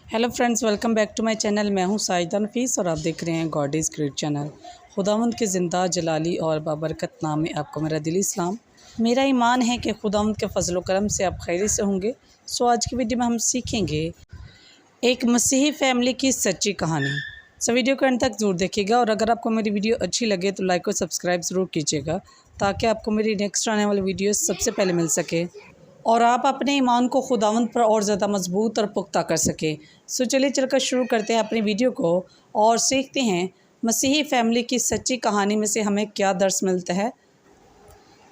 Hello friends, welcome back to my channel. मैं हूं साजिदा नफीस और आप देख रहे हैं गॉड इज़ ग्रेट चैनल। खुदावंद के ज़िंदा जलाली और बाबरकत नाम में आपको मेरा दिली सलाम। मेरा ईमान है कि खुदावंद के फजल व करम से आप खैरियत से होंगे। सो आज की वीडियो में हम सीखेंगे एक मसीही फैमिली की सच्ची कहानी। सो वीडियो को अंत तक ज़रूर देखिएगा और अगर आपको मेरी वीडियो अच्छी लगे तो लाइक और सब्सक्राइब ज़रूर कीजिएगा ताकि आपको मेरी नेक्स्ट आने वाली वीडियो सबसे पहले मिल सके और आप अपने ईमान को खुदावंद पर और ज़्यादा मजबूत और पुख्ता कर सकें। सो चलिए चलकर शुरू करते हैं अपनी वीडियो को और सीखते हैं मसीही फैमिली की सच्ची कहानी में से हमें क्या दर्स मिलता है।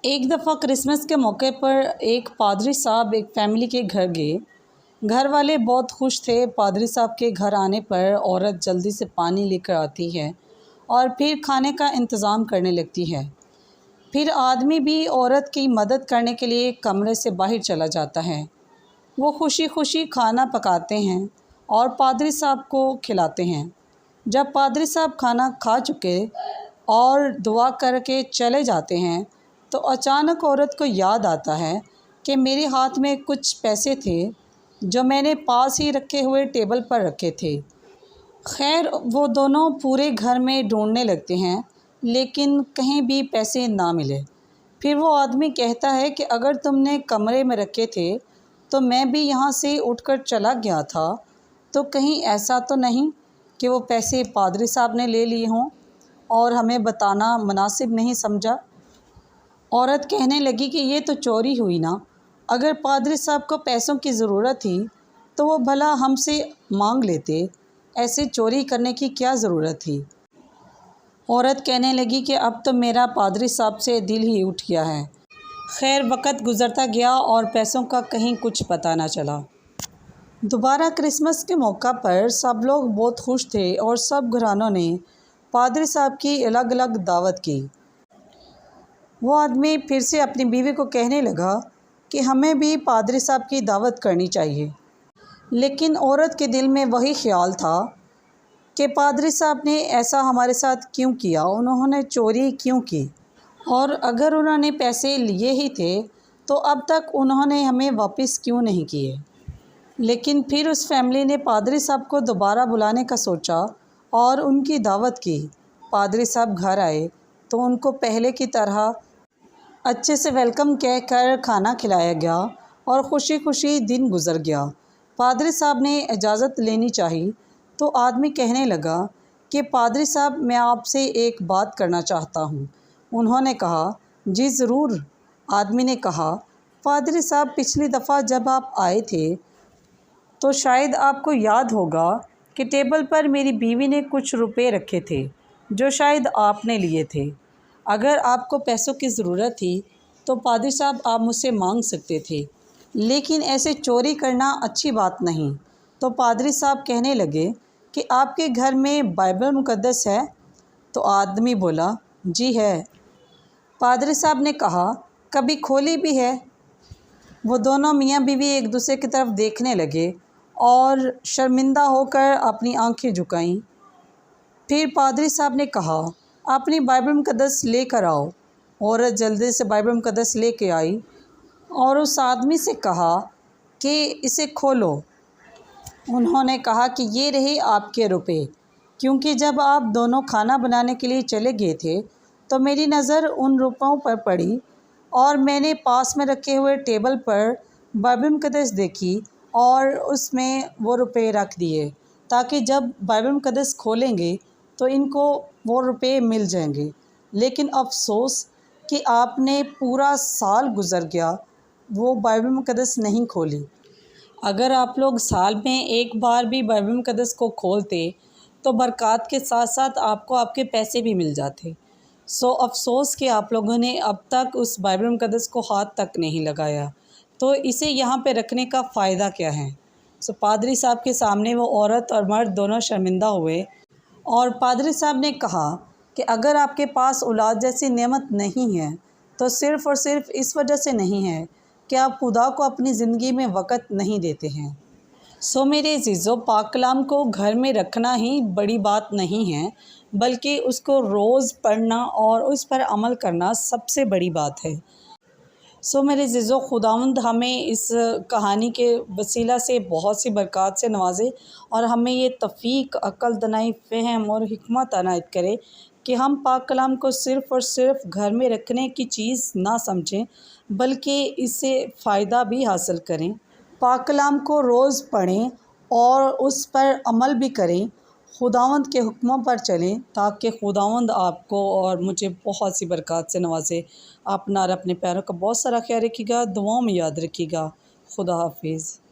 एक दफ़ा क्रिसमस के मौके पर एक पादरी साहब एक फैमिली के घर गए। घर वाले बहुत खुश थे। पादरी साहब के घर आने पर औरत जल्दी से पानी लेकर आती है और फिर खाने का इंतज़ाम करने लगती है। फिर आदमी भी औरत की मदद करने के लिए कमरे से बाहर चला जाता है। वो खुशी खुशी खाना पकाते हैं और पादरी साहब को खिलाते हैं। जब पादरी साहब खाना खा चुके और दुआ करके चले जाते हैं तो अचानक औरत को याद आता है कि मेरे हाथ में कुछ पैसे थे जो मैंने पास ही रखे हुए टेबल पर रखे थे। खैर, वो दोनों पूरे घर में ढूंढने लगते हैं लेकिन कहीं भी पैसे ना मिले। फिर वो आदमी कहता है कि अगर तुमने कमरे में रखे थे तो मैं भी यहाँ से उठकर चला गया था, तो कहीं ऐसा तो नहीं कि वो पैसे पादरी साहब ने ले लिए हों और हमें बताना मुनासिब नहीं समझा। औरत कहने लगी कि ये तो चोरी हुई ना। अगर पादरी साहब को पैसों की ज़रूरत थी तो वो भला हमसे मांग लेते, ऐसे चोरी करने की क्या ज़रूरत थी। औरत कहने लगी कि अब तो मेरा पादरी साहब से दिल ही उठ गया है। खैर, वक्त गुज़रता गया और पैसों का कहीं कुछ पता ना चला। दोबारा क्रिसमस के मौका पर सब लोग बहुत खुश थे और सब घरानों ने पादरी साहब की अलग अलग दावत की। वो आदमी फिर से अपनी बीवी को कहने लगा कि हमें भी पादरी साहब की दावत करनी चाहिए। लेकिन औरत के दिल में वही ख्याल था कि पादरी साहब ने ऐसा हमारे साथ क्यों किया, उन्होंने चोरी क्यों की, और अगर उन्होंने पैसे लिए ही थे तो अब तक उन्होंने हमें वापस क्यों नहीं किए। लेकिन फिर उस फैमिली ने पादरी साहब को दोबारा बुलाने का सोचा और उनकी दावत की। पादरी साहब घर आए तो उनको पहले की तरह अच्छे से वेलकम कहकर खाना खिलाया गया और खुशी खुशी दिन गुजर गया। पादरी साहब ने इजाज़त लेनी चाहिए तो आदमी कहने लगा कि पादरी साहब, मैं आपसे एक बात करना चाहता हूँ। उन्होंने कहा, जी ज़रूर। आदमी ने कहा, पादरी साहब, पिछली दफ़ा जब आप आए थे तो शायद आपको याद होगा कि टेबल पर मेरी बीवी ने कुछ रुपए रखे थे जो शायद आपने लिए थे। अगर आपको पैसों की ज़रूरत थी तो पादरी साहब आप मुझसे मांग सकते थे, लेकिन ऐसे चोरी करना अच्छी बात नहीं। तो पादरी साहब कहने लगे कि आपके घर में बाइबल मुक़द्दस है? तो आदमी बोला, जी है। पादरी साहब ने कहा, कभी खोली भी है? वो दोनों मियाँ बीवी एक दूसरे की तरफ देखने लगे और शर्मिंदा होकर अपनी आंखें झुकाईं। फिर पादरी साहब ने कहा, अपनी बाइबल मुक़द्दस लेकर आओ। औरत जल्दी से बाइबल मुक़द्दस लेके आई और उस आदमी से कहा कि इसे खोलो। उन्होंने कहा कि ये रहे आपके रुपए, क्योंकि जब आप दोनों खाना बनाने के लिए चले गए थे तो मेरी नज़र उन रुपयों पर पड़ी और मैंने पास में रखे हुए टेबल पर बाइबल मुक़द्दस देखी और उसमें वो रुपए रख दिए ताकि जब बाइबल मुक़द्दस खोलेंगे तो इनको वो रुपए मिल जाएंगे। लेकिन अफसोस कि आपने पूरा साल गुज़र गया, वो बाइबल मुक़द्दस नहीं खोली। अगर आप लोग साल में एक बार भी बाइबल मुक़द्दस को खोलते तो बरक़ात के साथ साथ आपको आपके पैसे भी मिल जाते। सो अफ़सोस कि आप लोगों ने अब तक उस बाइबल मुक़द्दस को हाथ तक नहीं लगाया, तो इसे यहाँ पे रखने का फ़ायदा क्या है। सो पादरी साहब के सामने वो औरत और मर्द दोनों शर्मिंदा हुए और पादरी साहब ने कहा कि अगर आपके पास औलाद जैसी नेमत नहीं है तो सिर्फ़ और सिर्फ इस वजह से नहीं है कि आप खुदा को अपनी ज़िंदगी में वक़्त नहीं देते हैं। सो मेरे अज़ीज़ों, पाक कलाम को घर में रखना ही बड़ी बात नहीं है, बल्कि उसको रोज़ पढ़ना और उस पर अमल करना सबसे बड़ी बात है। میرے عزیزو، خداوند ہمیں اس کہانی کے وسیلہ سے بہت سی برکات سے نوازے اور ہمیں یہ توفیق، عقل، دانائی، فہم اور حکمت عنایت کرے کہ ہم پاک کلام کو صرف اور صرف گھر میں رکھنے کی چیز نہ سمجھیں بلکہ اس سے فائدہ بھی حاصل کریں۔ پاک کلام کو روز پڑھیں اور اس پر عمل بھی کریں، خداوند کے حکموں پر چلیں تاکہ خداوند آپ کو اور مجھے بہت سی برکات سے نوازے۔ اپنا اور اپنے پیاروں کا بہت سارا خیال رکھیے گا، دعاؤں میں یاد رکھیے گا۔ خدا حافظ۔